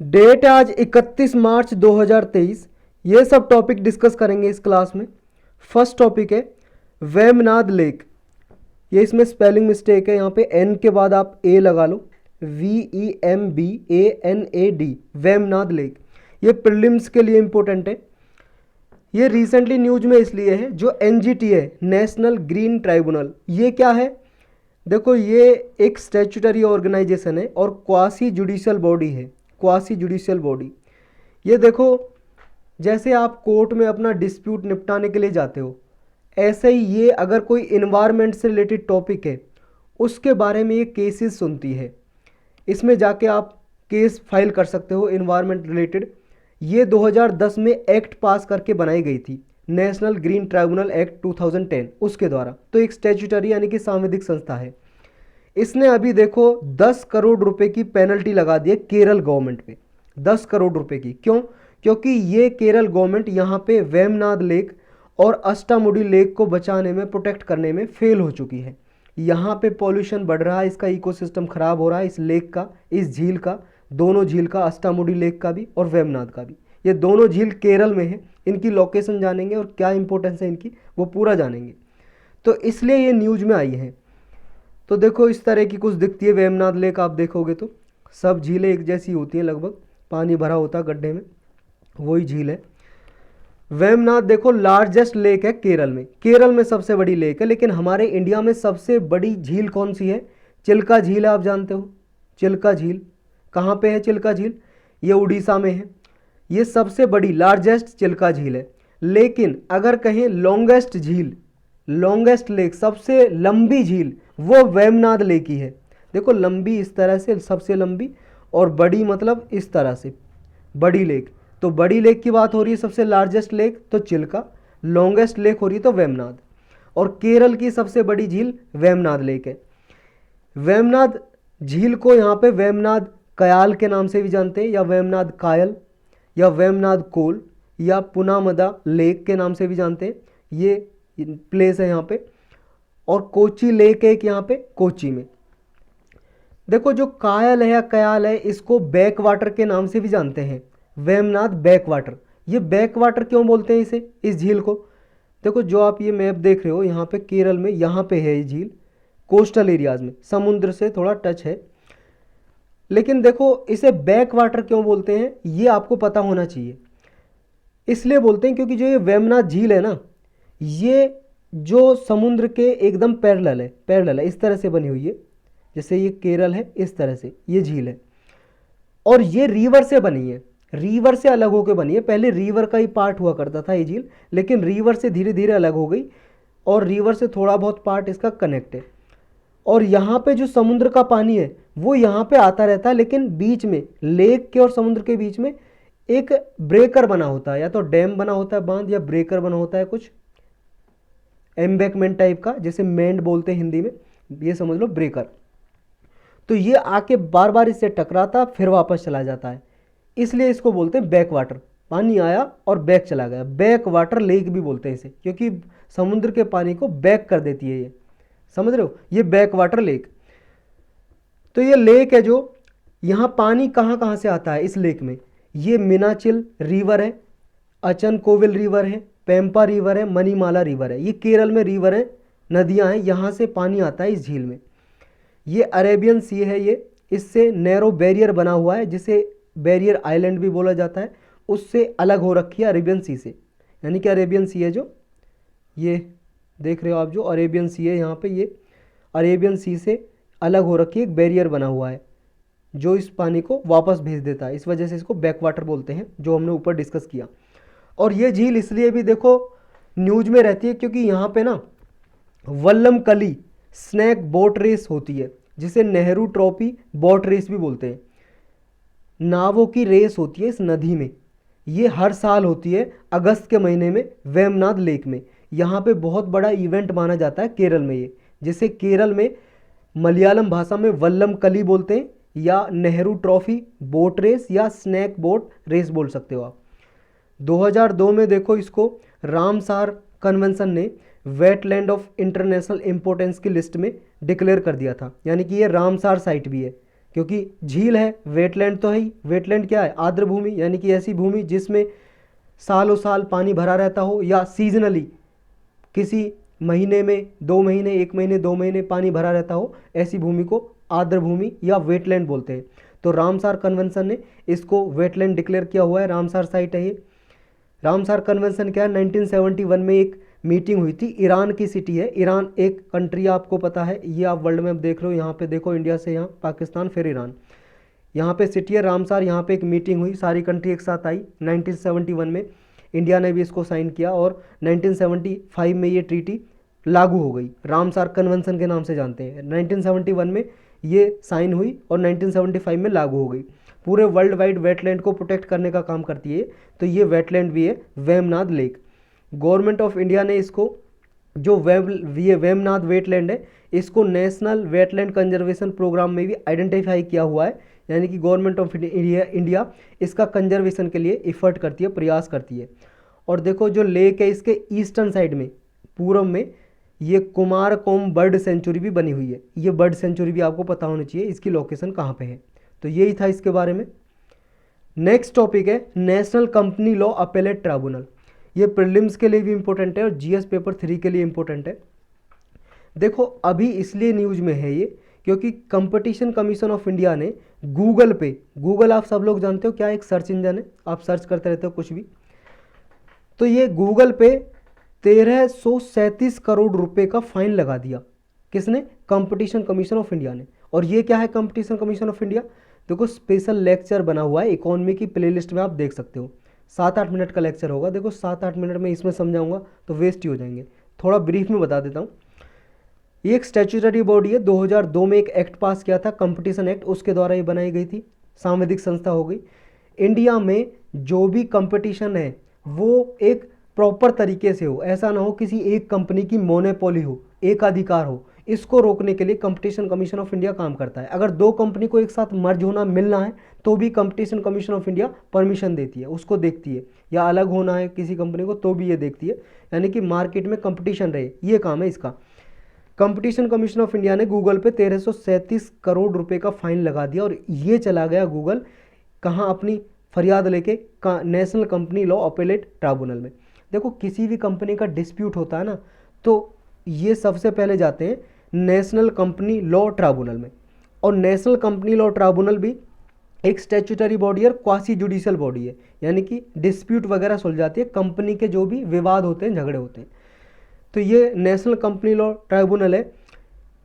Date आज 31 मार्च 2023। ये सब टॉपिक डिस्कस करेंगे इस क्लास में। फर्स्ट टॉपिक है वेमनाद लेक। ये इसमें स्पेलिंग मिस्टेक है, यहाँ पे एन के बाद आप ए लगा लो, VEMBANAD, वेमनाद लेक। ये प्रीलिम्स के लिए इंपॉर्टेंट है। ये रिसेंटली न्यूज में इसलिए है, जो NGT है, नेशनल ग्रीन ट्राइब्यूनल, ये क्या है? देखो, ये एक स्टैट्यूटरी ऑर्गेनाइजेशन है और क्वासी जुडिशियल बॉडी है, क्वासी जुडिशियल बॉडी। ये देखो, जैसे आप कोर्ट में अपना डिस्प्यूट निपटाने के लिए जाते हो, ऐसे ही ये अगर कोई इन्वायरमेंट से रिलेटेड टॉपिक है उसके बारे में ये केसेस सुनती है। इसमें जाके आप केस फाइल कर सकते हो इन्वायरमेंट रिलेटेड। ये 2010 में एक्ट पास करके बनाई गई थी, नेशनल ग्रीन ट्राइब्यूनल एक्ट 2010, उसके द्वारा। तो एक स्टैट्यूटरी यानी कि सांविधिक संस्था है। इसने अभी देखो 10 करोड़ रुपए की पेनल्टी लगा दी है केरल गवर्नमेंट पे, 10 करोड़ रुपए की। क्यों? क्योंकि ये केरल गवर्नमेंट यहाँ पे वेमनाद लेक और अष्टामुडी लेक को बचाने में, प्रोटेक्ट करने में फेल हो चुकी है। यहाँ पे पॉल्यूशन बढ़ रहा है, इसका इकोसिस्टम खराब हो रहा है, इस लेक का, इस झील का, दोनों झील का, अष्टामुडी लेक का भी और वेमनाद का भी। ये दोनों झील केरल में है। इनकी लोकेशन जानेंगे और क्या इंपॉर्टेंस है इनकी, वो पूरा जानेंगे। तो इसलिए ये न्यूज में आई है। तो देखो, इस तरह की कुछ दिखती है वेमनाद लेक। आप देखोगे तो सब झीलें एक जैसी होती हैं लगभग, पानी भरा होता है गड्ढे में, वही झील है। वेमनाद देखो लार्जेस्ट लेक है केरल में, केरल में सबसे बड़ी लेक है। लेकिन हमारे इंडिया में सबसे बड़ी झील कौन सी है? चिल्का झील है, आप जानते हो चिल्का झील। कहाँ पे है चिल्का झील? ये उड़ीसा में है। ये सबसे बड़ी लार्जेस्ट चिल्का झील है। लेकिन अगर कहें लॉन्गेस्ट झील, लॉन्गेस्ट लेक, सबसे लंबी झील, वो वेमनाद लेक ही है। देखो, लंबी इस तरह से, सबसे लंबी, और बड़ी मतलब इस तरह से, बड़ी लेक। तो बड़ी लेक की बात हो रही है, सबसे लार्जेस्ट लेक तो चिल्का, लॉन्गेस्ट लेक हो रही है तो वेमनाद। और केरल की सबसे बड़ी झील वेमनाद लेक है। वेमनाद झील को यहाँ पे वेमनाद कयाल के नाम से भी जानते हैं, या वेमनाद कायल, या वेमनाद कोल, या पुनामदा लेक के नाम से भी जानते हैं। ये प्लेस है यहाँ पे। और कोची लेक है एक यहाँ पे, कोची में। देखो, जो कायल है या कयाल है, इसको बैक वाटर के नाम से भी जानते हैं, वेमनाद बैक वाटर। ये बैक वाटर क्यों बोलते हैं इसे, इस झील को? देखो, जो आप ये मैप देख रहे हो, यहाँ पे केरल में, यहाँ पे है ये झील, कोस्टल एरियाज में, समुद्र से थोड़ा टच है। लेकिन देखो, इसे बैक वाटर क्यों बोलते हैं, ये आपको पता होना चाहिए। इसलिए बोलते हैं क्योंकि जो ये वेमनाद झील है ना, ये जो समुद्र के एकदम पैरेलल है, पैरेलल है, इस तरह से बनी हुई है। जैसे ये केरल है, इस तरह से ये झील है। और ये रिवर से बनी है, रिवर से अलग होकर बनी है। पहले रिवर का ही पार्ट हुआ करता था ये झील, लेकिन रिवर से धीरे धीरे अलग हो गई, और रिवर से थोड़ा बहुत पार्ट इसका कनेक्ट है। और यहाँ पे जो समुद्र का पानी है वो यहाँ पे आता रहता है, लेकिन बीच में, लेक के और समुद्र के बीच में एक ब्रेकर बना होता है, या तो डैम बना होता है, बांध, या ब्रेकर बना होता है, कुछ एम्बैकमेंट टाइप का, जैसे मेंड बोलते हैं हिंदी में, ये समझ लो ब्रेकर। तो ये आके बार बार इससे टकराता, फिर वापस चला जाता है, इसलिए इसको बोलते हैं बैक वाटर। पानी आया और बैक चला गया, बैक वाटर लेक भी बोलते हैं इसे, क्योंकि समुद्र के पानी को बैक कर देती है ये, समझ रहे हो, ये बैक वाटर लेक। तो ये लेक है, जो यहाँ पानी कहाँ कहाँ से आता है इस लेक में? ये मीनाचिल रिवर है, अचन कोविल रिवर है, पेम्पा रिवर है, मणिमाला रिवर है। ये केरल में रिवर है, नदियाँ हैं, यहाँ से पानी आता है इस झील में। ये अरेबियन सी है, ये इससे नैरो बैरियर बना हुआ है, जिसे बैरियर आइलैंड भी बोला जाता है, उससे अलग हो रखी है अरेबियन सी से। यानी कि अरेबियन सी है, जो ये देख रहे हो आप, जो अरेबियन सी है यहाँ पे, ये अरेबियन सी से अलग हो रखी है, एक बैरियर बना हुआ है जो इस पानी को वापस भेज देता है। इस वजह से इसको बैक वाटर बोलते हैं, जो हमने ऊपर डिस्कस किया। और ये झील इसलिए भी देखो न्यूज में रहती है, क्योंकि यहाँ पे ना वल्लम कली स्नैक बोट रेस होती है, जिसे नेहरू ट्रॉफी बोट रेस भी बोलते हैं। नावों की रेस होती है इस नदी में, ये हर साल होती है अगस्त के महीने में वेमनाद लेक में। यहाँ पे बहुत बड़ा इवेंट माना जाता है केरल में ये, जिसे केरल में मलयालम भाषा में वल्लम कली बोलते हैं, या नेहरू ट्रॉफी बोट रेस, या स्नैक बोट रेस बोल सकते हो आप। 2002 में देखो, इसको रामसार कन्वेंशन ने वेटलैंड ऑफ इंटरनेशनल इंपॉर्टेंस की लिस्ट में डिक्लेयर कर दिया था। यानी कि ये रामसार साइट भी है, क्योंकि झील है, वेटलैंड तो है ही। वेटलैंड क्या है? आर्द्र भूमि, यानी कि ऐसी भूमि जिसमें सालों साल पानी भरा रहता हो, या सीजनली किसी महीने में 2 महीने, 1 महीने, 2 महीने पानी भरा रहता हो, ऐसी भूमि को आर्द्र भूमि या वेटलैंड बोलते हैं। तो रामसार कन्वेंशन ने इसको वेटलैंड डिक्लेयर किया हुआ है। रामसार साइट है ये। रामसार कन्वेंशन क्या है? 1971 में एक मीटिंग हुई थी। ईरान की सिटी है। ईरान एक कंट्री, आपको पता है, ये आप वर्ल्ड मैप देख रहे हो, यहाँ पे देखो, इंडिया से यहाँ पाकिस्तान, फिर ईरान, यहाँ पे सिटी है रामसार। यहाँ पे एक मीटिंग हुई, सारी कंट्री एक साथ आई 1971 में। इंडिया ने भी इसको साइन किया और 1975 में ये ट्रीटी लागू हो गई। रामसार कन्वेंशन के नाम से जानते हैं। 1971 में ये साइन हुई और 1975 में लागू हो गई। पूरे वर्ल्ड वाइड वेटलैंड को प्रोटेक्ट करने का काम करती है। तो ये वेटलैंड भी है वेमनाद लेक। गवर्नमेंट ऑफ इंडिया ने इसको, जो ये वेमनाद वेटलैंड है, इसको नेशनल वेटलैंड कंजर्वेशन प्रोग्राम में भी आइडेंटिफाई किया हुआ है। यानी कि गवर्नमेंट ऑफ इंडिया इसका कंजर्वेशन के लिए इफर्ट करती है, प्रयास करती है। और देखो जो लेक है, इसके ईस्टर्न साइड में, पूर्व में, ये कुमारकोम बर्ड सेंचुरी भी बनी हुई है। ये बर्ड सेंचुरी भी आपको पता होना चाहिए, इसकी लोकेशन कहाँ पे है। तो यही था इसके बारे में। नेक्स्ट टॉपिक है national company law appellate tribunal. ये प्रीलिम्स के लिए भी इंपॉर्टेंट है और जीएस पेपर 3 के लिए इंपॉर्टेंट है। देखो अभी इसलिए न्यूज में है ये, क्योंकि कंपटीशन कमीशन ऑफ इंडिया ने गूगल पे, गूगल आप सब लोग जानते हो क्या, एक सर्च इंजन है, आप सर्च करते रहते हो कुछ भी, तो ये गूगल पे 1337 करोड़ रुपए का फाइन लगा दिया। किसने? कंपटीशन कमीशन ऑफ इंडिया ने। और ये क्या है कंपटीशन कमीशन ऑफ इंडिया? देखो स्पेशल लेक्चर बना हुआ है इकोनॉमी की प्लेलिस्ट में, आप देख सकते हो। 7-8 मिनट का लेक्चर होगा। देखो 7-8 मिनट में इसमें समझाऊंगा तो वेस्ट ही हो जाएंगे। थोड़ा ब्रीफ में बता देता हूँ। ये एक स्टैट्यूटरी बॉडी है। 2002 में एक एक्ट पास किया था, कंपटीशन एक्ट, उसके द्वारा ये बनाई गई थी। सांविधिक संस्था हो गई। इंडिया में जो भी कंपटीशन है वो एक प्रॉपर तरीके से हो, ऐसा ना हो किसी एक कंपनी की मोनोपोली हो, एकाधिकार हो। इसको रोकने के लिए कंपटीशन कमीशन ऑफ इंडिया काम करता है। अगर दो कंपनी को एक साथ मर्ज होना, मिलना है, तो भी competition commission of India permission देती है, उसको देखती है। या अलग होना है किसी कंपनी को तो भी ये देखती है, यानी कि मार्केट में कंपटीशन रहे, ये काम है इसका। कंपटीशन कमीशन ऑफ इंडिया ने गूगल पे 1337 करोड़ रुपए का फाइन लगा दिया और ये चला गया गूगल कहाँ? अपनी फरियाद लेके national company law appellate tribunal में। देखो किसी भी कंपनी का डिस्प्यूट होता है ना, तो ये सबसे पहले जाते हैं नेशनल कंपनी लॉ ट्राइब्यूनल में। और नेशनल कंपनी लॉ ट्राइब्यूनल भी एक स्टैट्यूटरी बॉडी और क्वासी जुडिशियल बॉडी है, यानी कि डिस्प्यूट वगैरह सुलझाती है, कंपनी के जो भी विवाद होते हैं, झगड़े होते हैं। तो ये नेशनल कंपनी लॉ ट्राइब्यूनल है।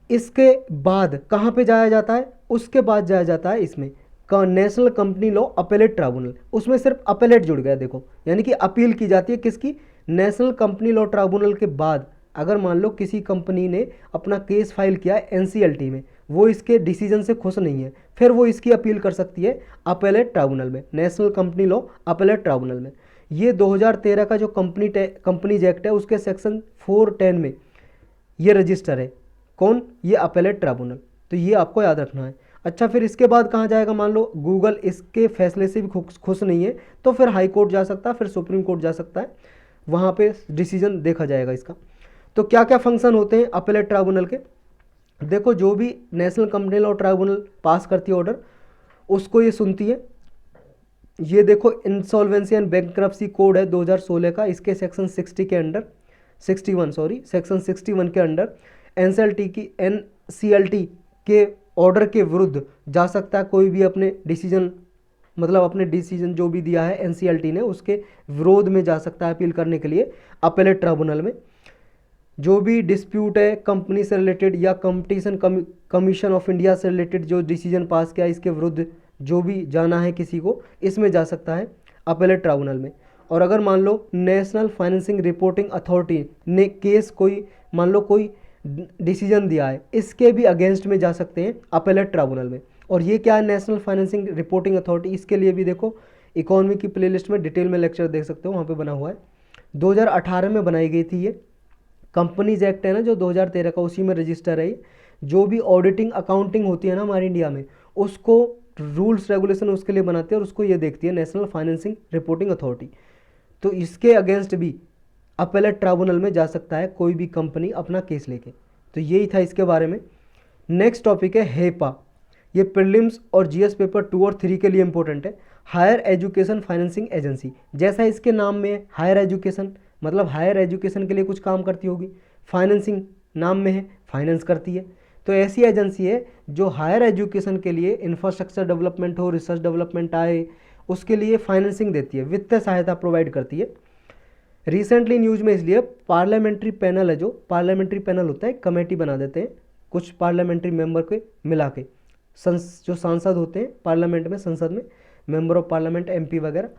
इसके बाद कहाँ पे जाया जाता है? उसके बाद जाया जाता है इसमें national company law appellate tribunal. उसमें सिर्फ अपेलेट जुड़ गया, देखो, यानी कि अपील की जाती है किसकी? नेशनल कंपनी लॉ ट्राइब्यूनल के बाद अगर मान लो किसी कंपनी ने अपना केस फाइल किया है एनसीएलटी में, वो इसके डिसीजन से खुश नहीं है, फिर वो इसकी अपील कर सकती है अपेलेट ट्राइब्यूनल में, national company law appellate tribunal में। ये 2013 का जो कंपनीज एक्ट है उसके सेक्शन 410 में ये रजिस्टर है। कौन? ये अपेलेट ट्राइब्यूनल। तो ये आपको याद रखना है। अच्छा, फिर इसके बाद कहाँ जाएगा? मान लो गूगल इसके फैसले से भी खुश नहीं है, तो फिर हाई कोर्ट जा सकता है, फिर सुप्रीम कोर्ट जा सकता है, वहाँ पे डिसीजन देखा जाएगा इसका। तो क्या क्या फंक्शन होते हैं अपेलेट ट्राइब्यूनल के? देखो जो भी नेशनल कंपनी लॉ ट्राइब्यूनल पास करती है ऑर्डर, उसको ये सुनती है। ये देखो इंसॉल्वेंसी एंड बैंक्रप्सी कोड है 2016 का, इसके सेक्शन 60 के अंडर, 61 सॉरी, सेक्शन 61 के अंडर एनसीएलटी के ऑर्डर के विरुद्ध जा सकता है कोई भी अपने डिसीजन, मतलब अपने डिसीजन जो भी दिया है एनसीएलटी ने, उसके विरोध में जा सकता है अपील करने के लिए अपेलेट ट्राइब्यूनल में। जो भी डिस्प्यूट है कंपनी से रिलेटेड या कंपटीशन कमीशन ऑफ इंडिया से रिलेटेड जो डिसीजन पास किया, इसके विरुद्ध जो भी जाना है किसी को, इसमें जा सकता है अपेलेट ट्राइब्यूनल में। और अगर मान लो नेशनल फाइनेंसिंग रिपोर्टिंग अथॉरिटी ने केस कोई, मान लो कोई डिसीजन दिया है, इसके भी अगेंस्ट में जा सकते हैं अपेलेट ट्राइब्यूनल में। और ये क्या है नेशनल फाइनेंसिंग रिपोर्टिंग अथॉरिटी? इसके लिए भी देखो इकोनॉमी की प्लेलिस्ट में डिटेल में लेक्चर देख सकते हो, वहाँ पे बना हुआ है। 2018 में बनाई गई थी ये। कंपनीज एक्ट है ना जो 2013 का, उसी में रजिस्टर है। जो भी ऑडिटिंग अकाउंटिंग होती है ना हमारे इंडिया में, उसको रूल्स रेगुलेशन उसके लिए बनाते हैं और उसको ये देखती है नेशनल फाइनेंसिंग रिपोर्टिंग अथॉरिटी। तो इसके अगेंस्ट भी अपेलेट ट्राइब्यूनल में जा सकता है कोई भी कंपनी अपना केस लेके। तो यही था इसके बारे में। नेक्स्ट टॉपिक है हेपा। ये प्रीलिम्स और जीएस पेपर 2 और 3 के लिए इंपॉर्टेंट है। हायर एजुकेशन फाइनेंसिंग एजेंसी, जैसा इसके नाम में है हायर एजुकेशन, मतलब हायर एजुकेशन के लिए कुछ काम करती होगी। फाइनेंसिंग नाम में है, फाइनेंस करती है। तो ऐसी एजेंसी है जो हायर एजुकेशन के लिए इंफ्रास्ट्रक्चर डेवलपमेंट हो, रिसर्च डेवलपमेंट आए, उसके लिए फाइनेंसिंग देती है, वित्तीय सहायता प्रोवाइड करती है। रिसेंटली न्यूज में इसलिए पार्लियामेंट्री पैनल है, जो पार्लियामेंट्री पैनल होता है, कमेटी बना देते हैं कुछ पार्लियामेंट्री मेंबर के मिला के, जो सांसद होते हैं पार्लियामेंट में, संसद में, मेंबर ऑफ पार्लियामेंट, एमपी वगैरह।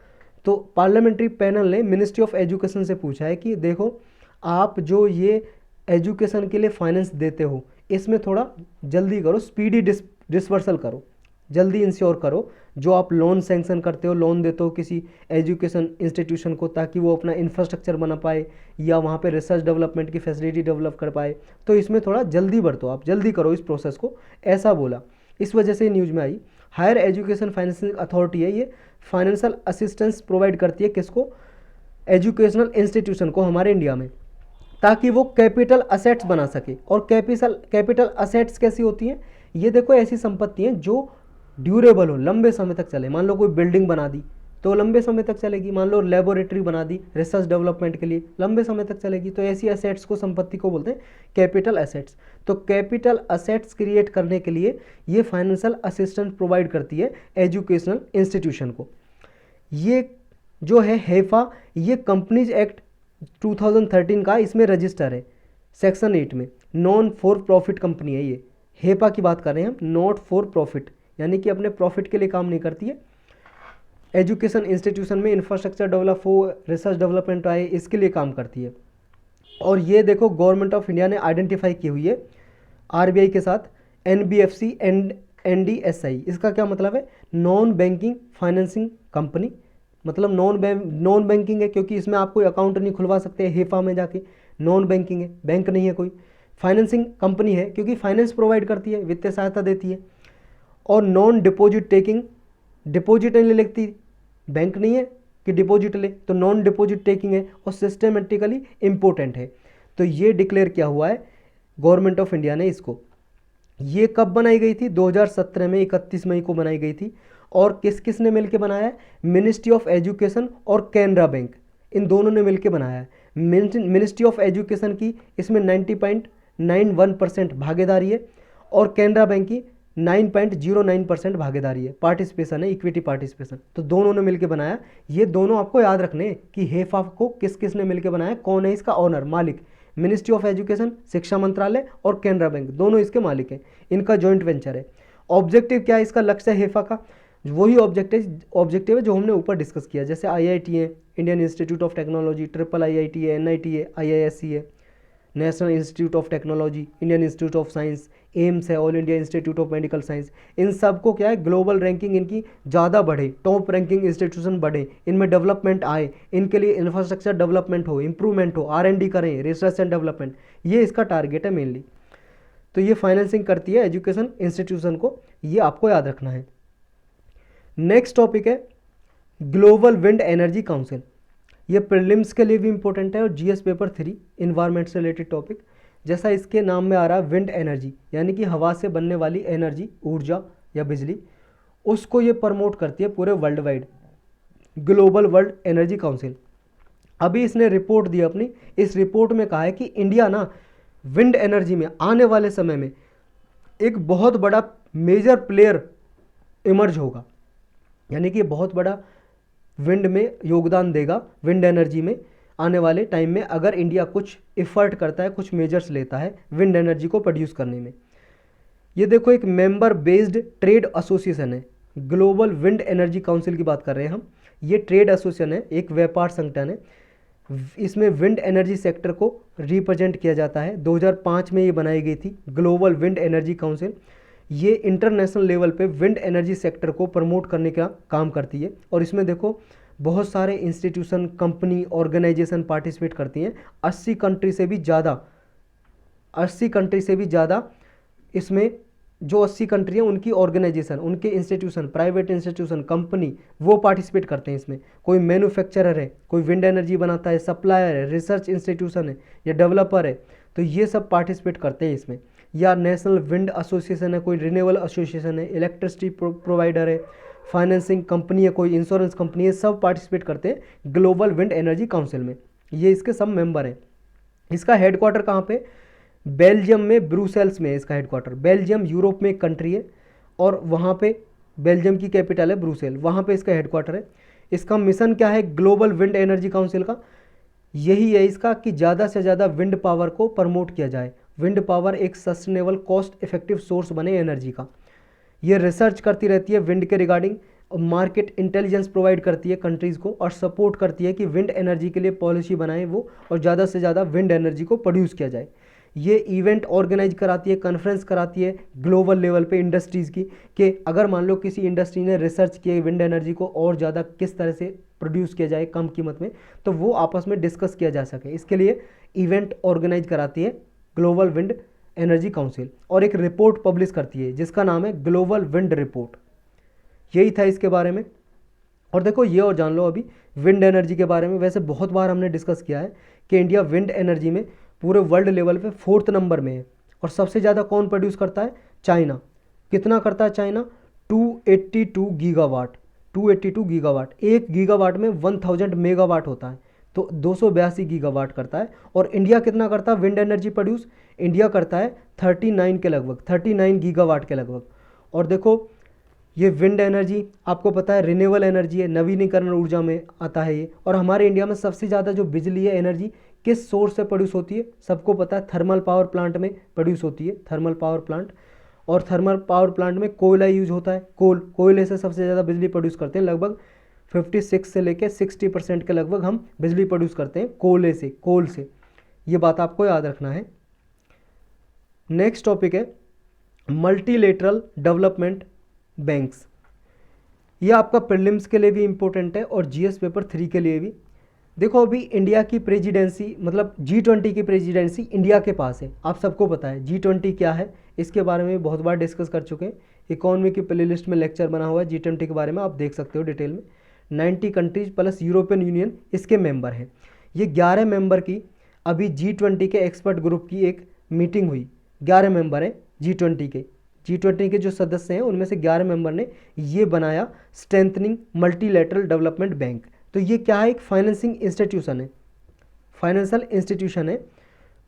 तो पार्लियामेंट्री पैनल ने मिनिस्ट्री ऑफ एजुकेशन से पूछा है कि देखो आप जो ये एजुकेशन के लिए फाइनेंस देते हो इसमें थोड़ा जल्दी करो, स्पीडी डिसवर्सल करो, जल्दी इंश्योर करो। जो आप लोन सैंक्शन करते हो, लोन देते हो किसी एजुकेशन इंस्टीट्यूशन को ताकि वो अपना इंफ्रास्ट्रक्चर बना पाए या वहाँ पे रिसर्च डेवलपमेंट की फैसिलिटी डेवलप कर पाए, तो इसमें थोड़ा जल्दी बरतो, आप जल्दी करो इस प्रोसेस को, ऐसा बोला। इस वजह से न्यूज़ में आई। हायर एजुकेशन फाइनेंसिंग अथॉरिटी है, ये फाइनेंशियल असिस्टेंस प्रोवाइड करती है किसको, एजुकेशनल इंस्टीट्यूशन को हमारे इंडिया में, ताकि वो कैपिटल असेट्स बना सके। और कैपिटल असेट्स कैसी होती हैं, ये देखो ऐसी संपत्ति हैं जो ड्यूरेबल हो, लंबे समय तक चले। मान लो कोई बिल्डिंग बना दी तो लंबे समय तक चलेगी, मान लो लेबोरेटरी बना दी रिसर्च डेवलपमेंट के लिए, लंबे समय तक चलेगी। तो ऐसी असेट्स को, संपत्ति को बोलते हैं कैपिटल असेट्स। तो कैपिटल असेट्स क्रिएट करने के लिए ये फाइनेंशियल असिस्टेंस प्रोवाइड करती है एजुकेशनल इंस्टीट्यूशन को। ये जो है हेफा, ये कंपनीज एक्ट 2013 का इसमें रजिस्टर है, सेक्शन 8 में। नॉन फॉर प्रॉफिट कंपनी है ये, हेपा की बात कर रहे हैं हम, नॉट फॉर प्रॉफिट, यानी कि अपने प्रॉफिट के लिए काम नहीं करती है। एजुकेशन इंस्टीट्यूशन में इंफ्रास्ट्रक्चर डेवलप हो, रिसर्च डेवलपमेंट आए, इसके लिए काम करती है। और ये देखो गवर्नमेंट ऑफ इंडिया ने आइडेंटिफाई की हुई है आरबीआई के साथ एनबीएफसी एंड एनडीएसआई। इसका क्या मतलब है, नॉन बैंकिंग फाइनेंसिंग कंपनी, मतलब नॉन बैंकिंग है क्योंकि इसमें आप कोई अकाउंट नहीं खुलवा सकते हेफा में जाके, नॉन बैंकिंग है, बैंक नहीं है कोई। फाइनेंसिंग कंपनी है क्योंकि फाइनेंस प्रोवाइड करती है, वित्तीय सहायता देती है। और नॉन डिपॉजिट टेकिंग, डिपॉजिट नहीं लेती, बैंक नहीं है कि डिपॉजिट ले, तो नॉन डिपॉजिट टेकिंग है और सिस्टमेटिकली इम्पोर्टेंट है। तो ये डिक्लेयर किया हुआ है गवर्नमेंट ऑफ इंडिया ने इसको। ये कब बनाई गई थी, 2017 में 31 मई को बनाई गई थी। और किस किस ने मिलकर बनाया है, मिनिस्ट्री ऑफ एजुकेशन और कैनरा बैंक, इन दोनों ने मिलकर बनाया है। मिनिस्ट्री ऑफ एजुकेशन की इसमें 90.91% भागीदारी है और कैनरा बैंक की 9.09% भागीदारी है, पार्टिसिपेशन है, इक्विटी पार्टिसिपेशन। तो दोनों ने मिलकर बनाया। ये दोनों आपको याद रखने कि हेफा को किस किस ने मिलकर बनाया, कौन है इसका ऑनर, मालिक। मिनिस्ट्री ऑफ एजुकेशन, शिक्षा मंत्रालय और कैनरा बैंक, दोनों इसके मालिक हैं, इनका जॉइंट वेंचर है। ऑब्जेक्टिव क्या है इसका, लक्ष्य है हेफा का, वही ऑब्जेक्टिव है जो हमने ऊपर डिस्कस किया, जैसे आईआईटी है, Indian Institute of Technology, triple IIT है, एनआईटी है, आईआईएससी है, National Institute of Technology, Indian Institute of Science, AIIMS है, All India Institute of Medical Science. इन सब को क्या है, ग्लोबल रैंकिंग इनकी ज़्यादा बढ़े, टॉप रैंकिंग इंस्टीट्यूशन बढ़े, इनमें डेवलपमेंट आए, इनके लिए इंफ्रास्ट्रक्चर डेवलपमेंट हो, इंप्रूवमेंट हो, R&D करें, रिसर्च एंड डेवलपमेंट, ये इसका टारगेट है मेनली। तो ये फाइनेंसिंग करती है एजुकेशन इंस्टीट्यूशन को, ये आपको याद रखना है। नेक्स्ट टॉपिक है ग्लोबल विंड एनर्जी काउंसिल। ये प्रीलिम्स के लिए भी इंपॉर्टेंट है और जीएस पेपर 3 इन्वायरमेंट से रिलेटेड टॉपिक। जैसा इसके नाम में आ रहा है विंड एनर्जी, यानी कि हवा से बनने वाली एनर्जी, ऊर्जा या बिजली, उसको ये प्रमोट करती है पूरे world wide, global world energy council. अभी इसने रिपोर्ट दी अपनी, इस रिपोर्ट में कहा है कि इंडिया ना विंड एनर्जी में आने वाले समय में एक बहुत बड़ा मेजर प्लेयर इमर्ज होगा, यानी कि बहुत बड़ा विंड में योगदान देगा, विंड एनर्जी में आने वाले टाइम में, अगर इंडिया कुछ एफर्ट करता है, कुछ मेजर्स लेता है विंड एनर्जी को प्रोड्यूस करने में। ये देखो एक मेंबर बेस्ड ट्रेड एसोसिएशन है, ग्लोबल विंड एनर्जी काउंसिल की बात कर रहे हैं हम। ये ट्रेड एसोसिएशन है, एक व्यापार संगठन है, इसमें विंड एनर्जी सेक्टर को रिप्रेजेंट किया जाता है। 2005 में ये बनाई गई थी ग्लोबल विंड एनर्जी काउंसिल। ये इंटरनेशनल लेवल पे विंड एनर्जी सेक्टर को प्रमोट करने का काम करती है और इसमें देखो बहुत सारे इंस्टीट्यूशन, कंपनी, ऑर्गेनाइजेशन पार्टिसिपेट करती हैं। 80 कंट्री से भी ज़्यादा इसमें जो 80 कंट्री हैं उनकी ऑर्गेनाइजेशन, उनके इंस्टीट्यूशन, प्राइवेट इंस्टीट्यूशन, कंपनी, वो पार्टिसिपेट करते हैं इसमें। कोई मैन्युफैक्चरर है, कोई विंड एनर्जी बनाता है, सप्लायर है, रिसर्च इंस्टीट्यूशन है या डेवलपर है, तो ये सब पार्टिसिपेट करते हैं इसमें। या नेशनल विंड एसोसिएशन है, कोई रिन्यूएबल एसोसिएशन है, इलेक्ट्रिसिटी प्रोवाइडर है, फाइनेंसिंग कंपनी है, कोई इंश्योरेंस कंपनी है, सब पार्टिसिपेट करते हैं ग्लोबल विंड एनर्जी काउंसिल में। ये इसके सब मेंबर हैं। इसका हेडक्वार्टर कहाँ पे? बेल्जियम में, ब्रुसेल्स में है इसका हेडक्वार्टर। बेल्जियम यूरोप में एक कंट्री है और वहाँ पे बेल्जियम की कैपिटल है ब्रुसेल, वहाँ पे इसका हेडक्वार्टर है। इसका मिशन क्या है ग्लोबल विंड एनर्जी काउंसिल का? यही है इसका कि ज़्यादा से ज़्यादा विंड पावर को प्रमोट किया जाए। विंड पावर एक सस्टेनेबल कॉस्ट इफेक्टिव सोर्स बने एनर्जी का। ये रिसर्च करती रहती है विंड के रिगार्डिंग, मार्केट इंटेलिजेंस प्रोवाइड करती है कंट्रीज़ को और सपोर्ट करती है कि विंड एनर्जी के लिए पॉलिसी बनाए वो और ज़्यादा से ज़्यादा विंड एनर्जी को प्रोड्यूस किया जाए। ये इवेंट ऑर्गेनाइज कराती है, कॉन्फ्रेंस कराती है ग्लोबल लेवल पे इंडस्ट्रीज़ की, कि अगर मान लो किसी इंडस्ट्री ने रिसर्च किया विंड एनर्जी को और ज़्यादा किस तरह से प्रोड्यूस किया जाए कम कीमत में, तो वो आपस में डिस्कस किया जा सके। इसके लिए इवेंट ऑर्गेनाइज कराती है ग्लोबल विंड एनर्जी काउंसिल और एक रिपोर्ट पब्लिश करती है जिसका नाम है ग्लोबल विंड रिपोर्ट। यही था इसके बारे में। और देखो ये और जान लो अभी विंड एनर्जी के बारे में, वैसे बहुत बार हमने डिस्कस किया है कि इंडिया विंड एनर्जी में पूरे वर्ल्ड लेवल पे 4th नंबर में है और सबसे ज़्यादा कौन प्रोड्यूस करता है? चाइना। कितना करता है चाइना? 282 गीगावाट। 282 गीगावाट, 1 गीगावाट में 1000 मेगावाट होता है, तो 282 गीगावाट करता है। और इंडिया कितना करता है विंड एनर्जी प्रोड्यूस? इंडिया करता है 39 के लगभग, 39 गीगावाट के लगभग। और देखो ये विंड एनर्जी आपको पता है रिन्यूएबल एनर्जी है, नवीनीकरण ऊर्जा में आता है ये। और हमारे इंडिया में सबसे ज़्यादा जो बिजली है एनर्जी किस सोर्स से प्रोड्यूस होती है? सबको पता है थर्मल पावर प्लांट में प्रोड्यूस होती है, थर्मल पावर प्लांट। और थर्मल पावर प्लांट में कोयला यूज होता है, कोयले से सबसे ज़्यादा बिजली प्रोड्यूस करते हैं। लगभग 56 से लेकर 60% के लगभग हम बिजली प्रोड्यूस करते हैं कोल से। ये बात आपको याद रखना है। नेक्स्ट टॉपिक है मल्टीलेटरल डेवलपमेंट बैंक्स। ये आपका प्रीलिम्स के लिए भी इम्पोर्टेंट है और जीएस पेपर 3 के लिए भी। देखो अभी इंडिया की प्रेसिडेंसी मतलब G20 की प्रेसिडेंसी इंडिया के पास है, आप सबको पता है G20 क्या है, इसके बारे में बहुत बार डिस्कस कर चुके हैं। इकोनॉमी की प्लेलिस्ट में लेक्चर बना हुआ है G20 के बारे में, आप देख सकते हो डिटेल में। 90 कंट्रीज प्लस यूरोपियन यूनियन इसके मेंबर हैं। ये 11 मेंबर की अभी G20 के एक्सपर्ट ग्रुप की एक मीटिंग हुई। 11 मेंबर हैं G20 के जो सदस्य हैं उनमें से 11 मेंबर ने ये बनाया स्ट्रेंथनिंग मल्टीलेटरल डेवलपमेंट बैंक। तो ये क्या है? एक फाइनेंसिंग इंस्टीट्यूशन है, फाइनेंशियल इंस्टीट्यूशन है।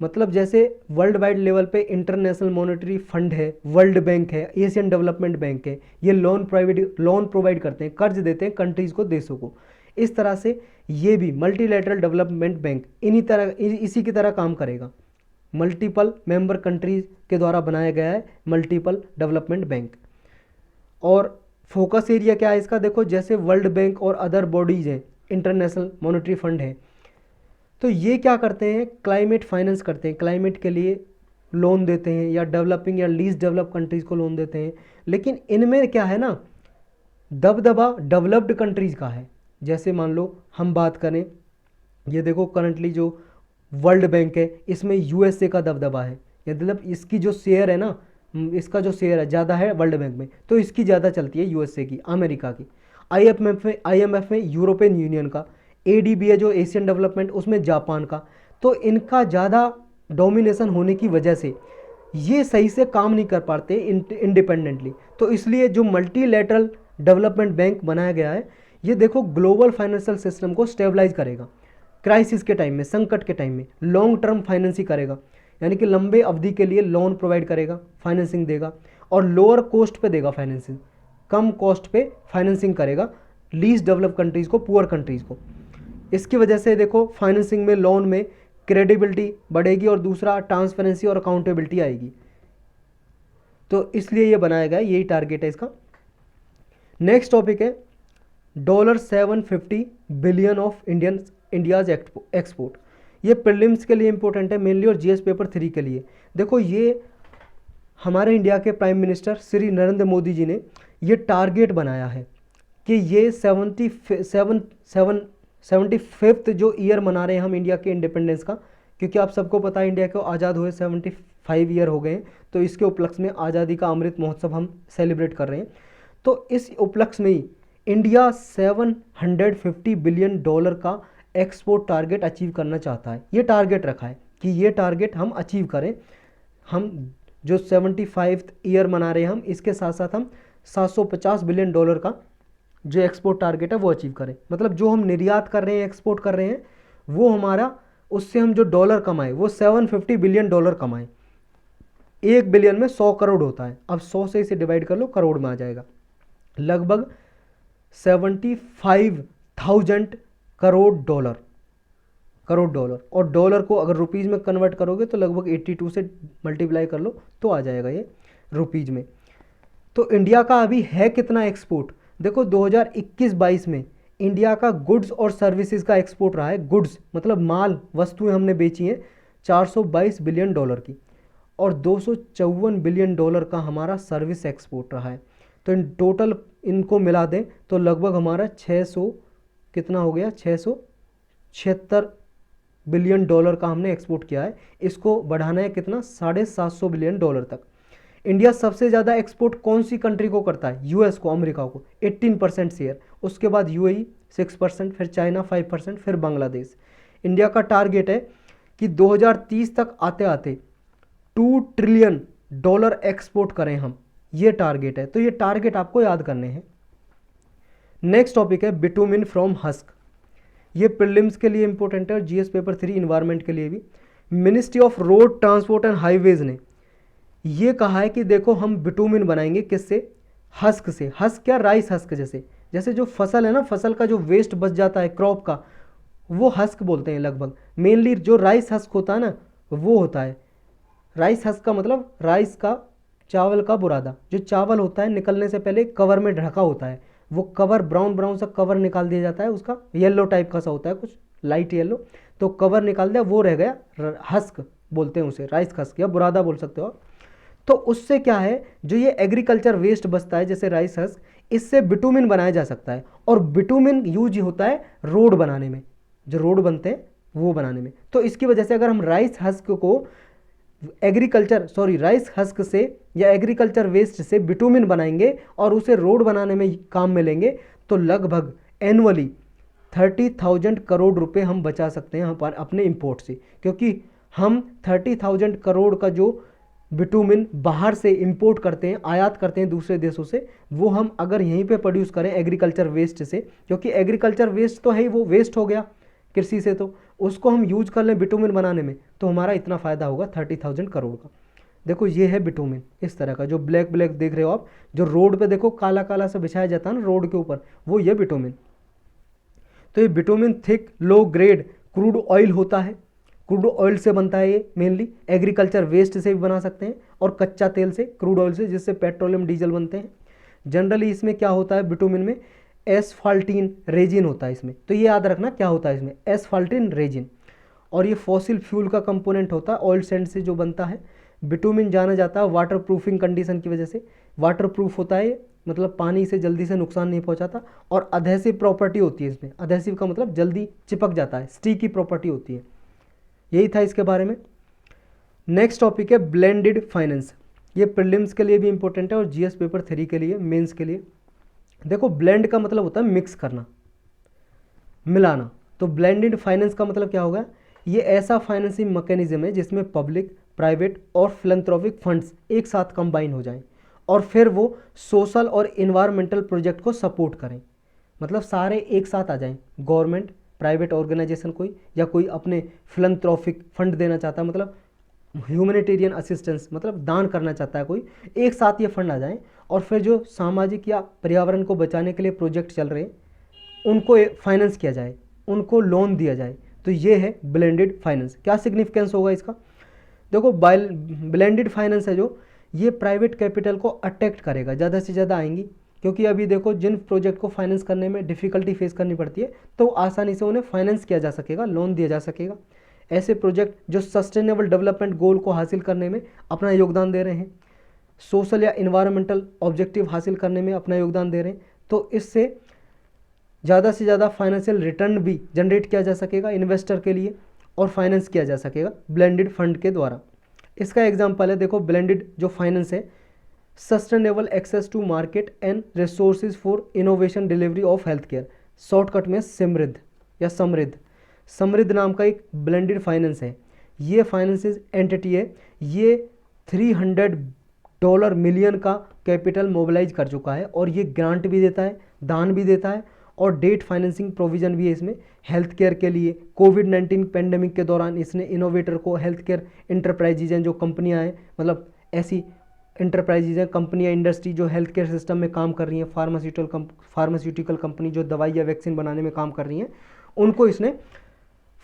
मतलब जैसे वर्ल्ड वाइड लेवल पे इंटरनेशनल मॉनेटरी फंड है, वर्ल्ड बैंक है, एशियन डेवलपमेंट बैंक है, ये लोन प्रोवाइड करते हैं, कर्ज देते हैं कंट्रीज़ को, देशों को। इस तरह से ये भी मल्टीलेटरल डेवलपमेंट बैंक इसी की तरह काम करेगा। मल्टीपल मेंबर कंट्रीज के द्वारा बनाया गया है मल्टीपल डेवलपमेंट बैंक। और फोकस एरिया क्या है इसका? देखो जैसे वर्ल्ड बैंक और अदर बॉडीज़ हैं, इंटरनेशनल मॉनेटरी फंड है, तो ये क्या करते हैं? क्लाइमेट फाइनेंस करते हैं, क्लाइमेट के लिए लोन देते हैं या डेवलपिंग या लीस्ट डेवलप कंट्रीज़ को लोन देते हैं। लेकिन इनमें क्या है ना, दबदबा डेवलप्ड कंट्रीज़ का है। जैसे मान लो हम बात करें, ये देखो करंटली जो वर्ल्ड बैंक है इसमें यूएसए का दबदबा है, मतलब इसकी जो शेयर है ना, इसका जो शेयर है ज़्यादा है वर्ल्ड बैंक में, तो इसकी ज़्यादा चलती है यूएसए की, अमेरिका की। आईएमएफ में यूरोपियन यूनियन का, एडीबी है जो एशियन डेवलपमेंट उसमें जापान का। तो इनका ज़्यादा डोमिनेशन होने की वजह से ये सही से काम नहीं कर पाते इंडिपेंडेंटली। तो इसलिए जो मल्टीलेटरल डेवलपमेंट बैंक बनाया गया है, ये देखो ग्लोबल फाइनेंशियल सिस्टम को स्टेबलाइज करेगा। क्राइसिस के टाइम में, संकट के टाइम में लॉन्ग टर्म फाइनेंसिंग करेगा, यानी कि लंबे अवधि के लिए लोन प्रोवाइड करेगा, फाइनेंसिंग देगा और लोअर कॉस्ट पे देगा फाइनेंसिंग, कम कॉस्ट पे फाइनेंसिंग करेगा लीस्ट डेवलप कंट्रीज़ को, पुअर कंट्रीज़ को। इसकी वजह से देखो फाइनेंसिंग में, लोन में क्रेडिबिलिटी बढ़ेगी और दूसरा ट्रांसपेरेंसी और अकाउंटेबिलिटी आएगी। तो इसलिए ये बनाया गया, यही टारगेट है इसका। नेक्स्ट टॉपिक है $750 बिलियन ऑफ इंडियाज एक्सपोर्ट। ये प्रीलिम्स के लिए इंपॉर्टेंट है मेनली और जीएस पेपर 3 के लिए। देखो ये हमारे इंडिया के प्राइम मिनिस्टर श्री नरेंद्र मोदी जी ने ये टारगेट बनाया है कि ये 75th जो ईयर मना रहे हैं हम इंडिया के इंडिपेंडेंस का, क्योंकि आप सबको पता है इंडिया को आज़ाद हुए 75 ईयर हो गए हैं, तो इसके उपलक्ष्य में आज़ादी का अमृत महोत्सव हम सेलिब्रेट कर रहे हैं। तो इस उपलक्ष्य में ही इंडिया $750 बिलियन का एक्सपोर्ट टारगेट अचीव करना चाहता है। ये टारगेट रखा है कि ये टारगेट हम अचीव करें, हम जो 75th ईयर मना रहे हैं हम, इसके साथ साथ हम 750 बिलियन डॉलर का जो एक्सपोर्ट टारगेट है वो अचीव करें। मतलब जो हम निर्यात कर रहे हैं, एक्सपोर्ट कर रहे हैं, वो हमारा उससे हम जो डॉलर कमाए वो 750 बिलियन डॉलर कमाए। 1 बिलियन में 100 करोड़ होता है, अब 100 से इसे डिवाइड कर लो, करोड़ में आ जाएगा। लगभग 75,000 करोड़ डॉलर, और डॉलर को अगर रुपीज़ में कन्वर्ट करोगे तो लगभग 82 से मल्टीप्लाई कर लो तो आ जाएगा ये रुपीज़ में। तो इंडिया का अभी है कितना एक्सपोर्ट, देखो 2021-22 में इंडिया का गुड्स और सर्विसेज का एक्सपोर्ट रहा है, गुड्स मतलब माल वस्तुएं हमने बेची हैं 422 बिलियन डॉलर की, और 254 बिलियन डॉलर का हमारा सर्विस एक्सपोर्ट रहा है। तो इन टोटल इनको मिला दें तो लगभग हमारा 600 कितना हो गया, 676 बिलियन डॉलर का हमने एक्सपोर्ट किया है। इसको बढ़ाना है कितना, 750 बिलियन डॉलर तक। इंडिया सबसे ज़्यादा एक्सपोर्ट कौन सी कंट्री को करता है, यूएस को, अमेरिका को 18% शेयर, उसके बाद यूएई 6%, फिर चाइना 5%, फिर बांग्लादेश। इंडिया का टारगेट है कि 2030 तक आते आते 2 ट्रिलियन डॉलर एक्सपोर्ट करें हम, ये टारगेट है। तो ये टारगेट आपको याद करने हैं। नेक्स्ट टॉपिक है बिटुमिन फ्रॉम हस्क। ये प्रीलिम्स के लिए इंपॉर्टेंट है और जीएस पेपर 3 इन्वायरमेंट के लिए भी। Ministry of road transport and highways ने ये कहा है कि देखो हम बिटुमिन बनाएंगे किससे, हस्क से। हस्क क्या, राइस हस्क, जैसे जो फसल है ना, फसल का जो वेस्ट बच जाता है क्रॉप का, वो हस्क बोलते हैं लगभग। मेनली जो राइस हस्क होता है ना वो होता है, राइस हस्क का मतलब राइस का, चावल का बुरादा। जो चावल होता है निकलने से पहले कवर में ढका होता है, वो कवर ब्राउन सा कवर निकाल दिया जाता है, उसका येलो टाइप का सा होता है, कुछ लाइट येलो, तो कवर निकाल दिया, वो रह गया हस्क बोलते हैं उसे, राइस हस्क या बुरादा बोल सकते हो आप। तो उससे क्या है, जो ये एग्रीकल्चर वेस्ट बचता है जैसे राइस हस्क, इससे बिटुमिन बनाया जा सकता है। और बिटुमिन यूज होता है रोड बनाने में, जो रोड बनते हैं वो बनाने में। तो इसकी वजह से अगर हम राइस हस्क को राइस हस्क से या एग्रीकल्चर वेस्ट से बिटुमिन बनाएंगे और उसे रोड बनाने में काम में लेंगे, तो लगभग एनुअली 30,000 करोड़ रुपए हम बचा सकते हैं अपने इंपोर्ट से। क्योंकि हम 30,000 करोड़ का जो बिटुमिन बाहर से इंपोर्ट करते हैं, आयात करते हैं दूसरे देशों से, वो हम अगर यहीं पे प्रोड्यूस करें एग्रीकल्चर वेस्ट से, क्योंकि एग्रीकल्चर वेस्ट तो है ही, वो वेस्ट हो गया कृषि से, तो उसको हम यूज कर लें बिटुमिन बनाने में, तो हमारा इतना फ़ायदा होगा 30,000 करोड़ का। देखो ये है बिटुमिन, इस तरह का जो ब्लैक ब्लैक देख रहे हो आप, जो रोड पे देखो काला काला सा बिछाया जाता है ना रोड के ऊपर, वो ये बिटुमिन। तो ये bitumen thick low grade crude oil होता है, क्रूड ऑयल से बनता है ये, मेनली एग्रीकल्चर वेस्ट से भी बना सकते हैं, और कच्चा तेल से, क्रूड ऑयल से, जिससे पेट्रोलियम डीजल बनते हैं। जनरली इसमें क्या होता है, बिटुमिन में एस्फाल्टीन रेजिन होता है इसमें, तो ये याद रखना क्या होता है इसमें, एस्फाल्टीन रेजिन। और ये फॉसिल फ्यूल का कंपोनेंट होता है, ऑयल सैंड से जो बनता है। बिटुमिन जाना जाता है वाटर प्रूफिंग कंडीशन की वजह से, वाटर प्रूफ होता है, मतलब पानी से जल्दी से नुकसान नहीं पहुंचाता, और अधेसिव प्रॉपर्टी होती है इसमें। अधेसिव का मतलब जल्दी चिपक जाता है, स्टिकी प्रॉपर्टी होती है। यही था इसके बारे में। नेक्स्ट टॉपिक है ब्लेंडेड फाइनेंस। ये प्रीलिम्स के लिए भी इंपॉर्टेंट है और जीएस पेपर 3 के लिए, मेंस के लिए। देखो ब्लेंड का मतलब होता है मिक्स करना, मिलाना। तो ब्लेंडेड फाइनेंस का मतलब क्या होगा, ये ऐसा फाइनेंसिंग मैकेनिज्म है जिसमें पब्लिक, प्राइवेट और फिलैंथ्रोपिक फंड्स एक साथ कंबाइन हो जाएं और फिर वो सोशल और इन्वायरमेंटल प्रोजेक्ट को सपोर्ट करें। मतलब सारे एक साथ आ जाएं, गवर्नमेंट, प्राइवेट ऑर्गेनाइजेशन कोई, या कोई अपने फिलैंथ्रोपिक फंड देना चाहता है, मतलब ह्यूमैनिटेरियन असिस्टेंस, मतलब दान करना चाहता है कोई, एक साथ ये फंड आ जाएं और फिर जो सामाजिक या पर्यावरण को बचाने के लिए प्रोजेक्ट चल रहे हैं उनको फाइनेंस किया जाए, उनको लोन दिया जाए। तो ये है ब्लेंडेड फाइनेंस। क्या सिग्निफिकेंस होगा इसका, देखो ब्लेंडेड फाइनेंस है जो, ये प्राइवेट कैपिटल को अट्रैक्ट करेगा, ज़्यादा से ज़्यादा आएंगी। क्योंकि अभी देखो जिन प्रोजेक्ट को फाइनेंस करने में डिफ़िकल्टी फेस करनी पड़ती है, तो आसानी से उन्हें फाइनेंस किया जा सकेगा, लोन दिया जा सकेगा। ऐसे प्रोजेक्ट जो सस्टेनेबल डेवलपमेंट गोल को हासिल करने में अपना योगदान दे रहे हैं, सोशल या इन्वायरमेंटल ऑब्जेक्टिव हासिल करने में अपना योगदान दे रहे हैं, तो इससे ज़्यादा से ज़्यादा फाइनेंशियल रिटर्न भी जनरेट किया जा सकेगा इन्वेस्टर के लिए, और फाइनेंस किया जा सकेगा ब्लेंडेड फंड के द्वारा। इसका एग्जाम्पल है, देखो ब्लेंडेड जो फाइनेंस है, sustainable access to market and resources for innovation delivery of health care, shortcut में समृद्ध या समृद्ध। समृद्ध नाम का एक ब्लेंडेड फाइनेंस है। ये फाइनेंसिस एंटिटी है, ये $300 मिलियन का कैपिटल मोबिलाइज कर चुका है, और ये ग्रांट भी देता है, दान भी देता है, और डेट फाइनेंसिंग प्रोविजन भी है इसमें हेल्थ केयर के लिए। कोविड-19 पेंडेमिक के दौरान इसने इनोवेटर को, हेल्थ केयर इंटरप्राइजेज हैं जो कंपनियां हैं, मतलब ऐसी इंटरप्राइजेज हैं, कंपनियां, इंडस्ट्री जो हेल्थ केयर सिस्टम में काम कर रही हैं, फार्मास्यूटिकल कंपनी जो दवाई या वैक्सीन बनाने में काम कर रही हैं, उनको इसने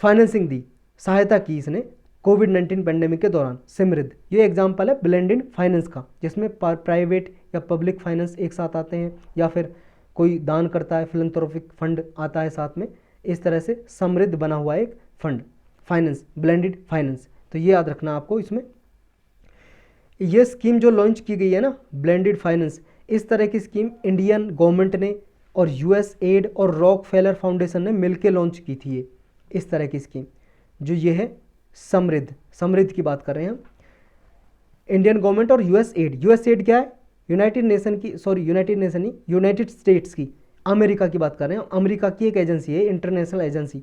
फाइनेंसिंग दी, सहायता की इसने कोविड-19 पेंडेमिक के दौरान। समृद्ध, ये एग्जाम्पल है ब्लेंडेड फाइनेंस का, जिसमें प्राइवेट या पब्लिक फाइनेंस एक साथ आते हैं, या फिर कोई दान करता है, फिलंथ्रोपिक फंड आता है साथ में। इस तरह से समृद्ध बना हुआ एक फंड, फाइनेंस, ब्लेंडेड फाइनेंस। तो ये याद रखना आपको इसमें। ये स्कीम जो लॉन्च की गई है ना, ब्लेंडेड फाइनेंस, इस तरह की स्कीम इंडियन गवर्नमेंट ने और यूएसएड और रॉकफेलर फाउंडेशन ने मिलकर लॉन्च की थी। ये इस तरह की स्कीम जो ये है समृद्ध की बात कर रहे हैं हम। इंडियन गवर्नमेंट और यूएसएड क्या है? यूनाइटेड स्टेट्स की, अमेरिका की बात कर रहे हैं। अमेरिका की एक एजेंसी है, इंटरनेशनल एजेंसी।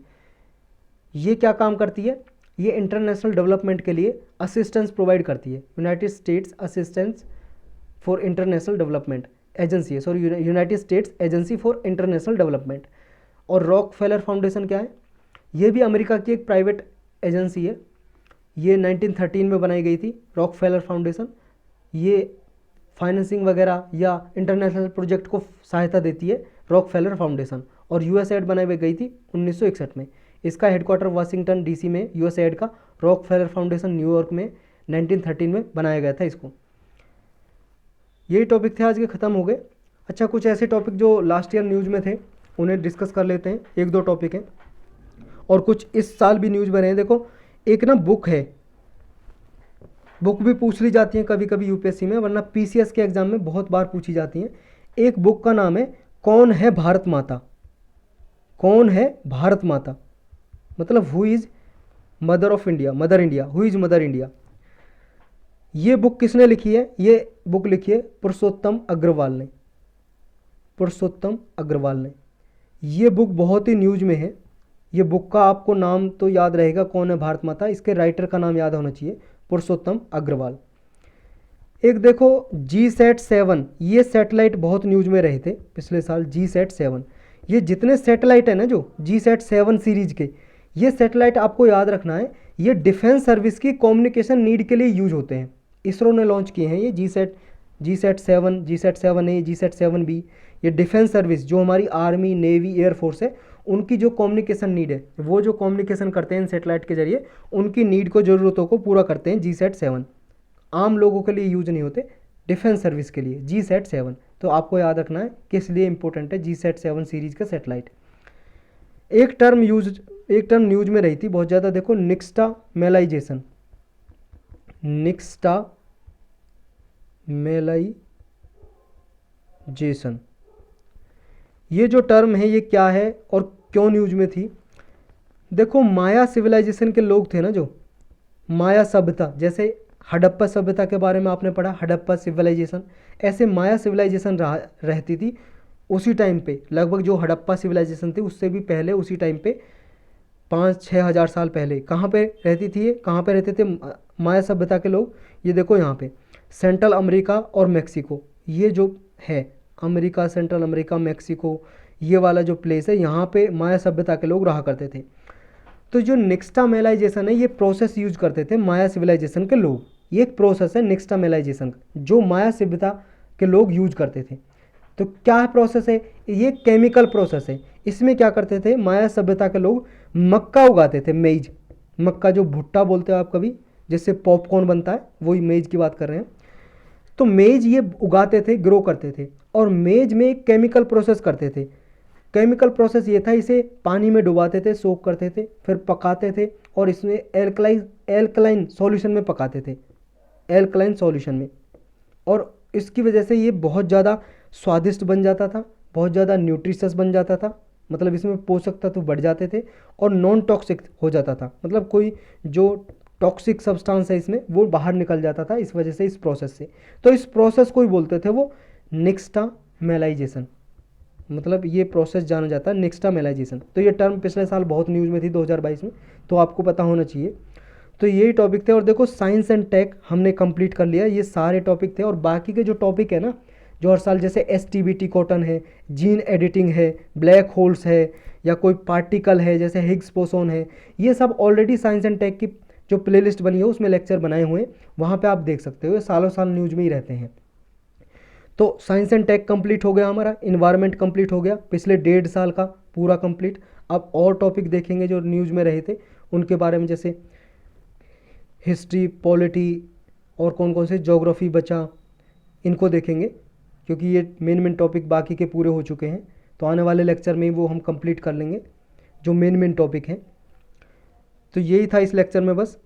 ये क्या काम करती है? ये इंटरनेशनल डेवलपमेंट के लिए असिस्टेंस प्रोवाइड करती है। United States Assistance for International Development Agency है, United States Agency for International Development. और रॉकफेलर फाउंडेशन क्या है? ये भी अमेरिका की एक प्राइवेट एजेंसी है। ये 1913 में बनाई गई थी, रॉकफेलर फाउंडेशन। ये फाइनेंसिंग वगैरह या इंटरनेशनल प्रोजेक्ट को सहायता देती है, रॉकफेलर फाउंडेशन। और यूएसएड बनाई गई थी 1961 में। इसका हेडक्वार्टर वाशिंगटन डीसी में, यूएसएड का। रॉकफेलर फाउंडेशन न्यूयॉर्क में 1913 में बनाया गया था इसको। यही टॉपिक थे आज के, ख़त्म हो गए। अच्छा, कुछ ऐसे टॉपिक जो लास्ट ईयर न्यूज़ में थे उन्हें डिस्कस कर लेते हैं। एक दो टॉपिक हैं और कुछ इस साल भी न्यूज़ में रहे हैं। देखो, एक ना बुक है, बुक भी पूछ ली जाती है कभी कभी यूपीएससी में, वरना पीसीएस के एग्जाम में बहुत बार पूछी जाती हैं। एक बुक का नाम है कौन है भारत माता। कौन है भारत माता, मतलब who is mother of India, mother India, who is mother India. ये बुक किसने लिखी है? ये बुक लिखी है पुरुषोत्तम अग्रवाल ने। पुरुषोत्तम अग्रवाल ने। ये बुक बहुत ही न्यूज़ में है। ये बुक का आपको नाम तो याद रहेगा, कौन है भारत माता, इसके राइटर का नाम याद होना चाहिए, पुरुषोत्तम अग्रवाल। एक देखो GSAT-7, ये सैटेलाइट बहुत न्यूज़ में रहे थे पिछले साल। GSAT-7, ये जितने सैटेलाइट है ना जो GSAT-7 सीरीज के, ये सैटेलाइट आपको याद रखना है, ये डिफेंस सर्विस की कम्युनिकेशन नीड के लिए यूज होते हैं। इसरो ने लॉन्च किए हैं ये GSAT-7, GSAT-7A, GSAT-7B। ये डिफेंस सर्विस जो हमारी आर्मी, नेवी, एयरफोर्स है, उनकी जो कम्युनिकेशन नीड है, वो जो कम्युनिकेशन करते हैं सैटेलाइट के जरिए, उनकी नीड को, ज़रूरतों को पूरा करते हैं GSAT-7। आम लोगों के लिए यूज नहीं होते, डिफेंस सर्विस के लिए GSAT-7। तो आपको याद रखना है किस लिए इंपॉर्टेंट है GSAT-7 सीरीज का सैटेलाइट। एक टर्म न्यूज में रही थी बहुत ज़्यादा, देखो, निक्स्टामेलाइजेशन। निक्स्टामेलाइजेशन, ये जो टर्म है ये क्या है और क्यों न्यूज में थी? देखो, माया सिविलाइजेशन के लोग थे ना, जो माया सभ्यता, जैसे हड़प्पा सभ्यता के बारे में आपने पढ़ा, हड़प्पा सिविलाइजेशन, ऐसे माया सिविलाइजेशन रहती थी उसी टाइम पे। लगभग जो हड़प्पा सिविलाइजेशन थी उससे भी पहले, उसी टाइम पे 5-6 हज़ार साल पहले। कहाँ पे रहती थी ये? कहाँ पे रहते थे माया सभ्यता के लोग? ये देखो यहाँ पे, सेंट्रल अमेरिका और मेक्सिको, ये जो है अमेरिका, सेंट्रल अमेरिका, मेक्सिको, ये वाला जो प्लेस है, यहाँ पे माया सभ्यता के लोग रहा करते थे। तो जो निक्स्टामेलाइजेशन है, ये प्रोसेस यूज करते थे माया सिविलाइजेशन के लोग। ये एक प्रोसेस है निक्स्टामेलाइजेशन का, जो माया सभ्यता के लोग यूज करते थे। तो क्या प्रोसेस है? ये केमिकल प्रोसेस है। इसमें क्या करते थे माया सभ्यता के लोग? मक्का उगाते थे, मेज। मक्का जो भुट्टा बोलते हो आप कभी, जिससे पॉपकॉर्न बनता है, वही मेज की बात कर रहे हैं। तो मेज ये उगाते थे, ग्रो करते थे, और मेज में एक केमिकल प्रोसेस करते थे। केमिकल प्रोसेस ये था, इसे पानी में डुबाते थे, सोक करते थे, फिर पकाते थे, और इसमें एल्कलाइन सॉल्यूशन में पकाते थे, एल्कलाइन सॉल्यूशन में। और इसकी वजह से ये बहुत ज़्यादा स्वादिष्ट बन जाता था, बहुत ज़्यादा न्यूट्रिशियस बन जाता था, मतलब इसमें पोषक तत्व बढ़ जाते थे, और नॉन टॉक्सिक हो जाता था, मतलब कोई जो टॉक्सिक सब्सटेंस है इसमें वो बाहर निकल जाता था इस वजह से, इस प्रोसेस से। तो इस प्रोसेस को ही बोलते थे वो निक्स्टामेलाइजेशन, मतलब ये प्रोसेस जाना जाता है निक्स्टामेलाइजेशन। तो ये टर्म पिछले साल बहुत न्यूज़ में थी 2022 में, तो आपको पता होना चाहिए। तो यही टॉपिक थे। और देखो साइंस एंड टेक हमने कंप्लीट कर लिया, ये सारे टॉपिक थे। और बाकी के जो टॉपिक है ना, जो हर साल जैसे एसटीबीटी कॉटन है, जीन एडिटिंग है, ब्लैक होल्स है, या कोई पार्टिकल है जैसे हिग्स बोसॉन है, ये सब ऑलरेडी साइंस एंड टेक की जो प्लेलिस्ट बनी है उसमें लेक्चर बनाए हुए हैं, वहाँ पे आप देख सकते हो। ये सालों साल न्यूज में ही रहते हैं। तो साइंस एंड टेक कंप्लीट हो गया हमारा, इन्वायरमेंट कंप्लीट हो गया पिछले 1.5 साल का पूरा कंप्लीट। अब और टॉपिक देखेंगे जो न्यूज़ में रहे थे उनके बारे में, जैसे हिस्ट्री, पॉलिटी और कौन कौन से, ज्योग्राफी बचा, इनको देखेंगे क्योंकि ये मेन टॉपिक बाकी के पूरे हो चुके हैं। तो आने वाले लेक्चर में वो हम कंप्लीट कर लेंगे जो मेन टॉपिक हैं। तो यही था इस लेक्चर में बस।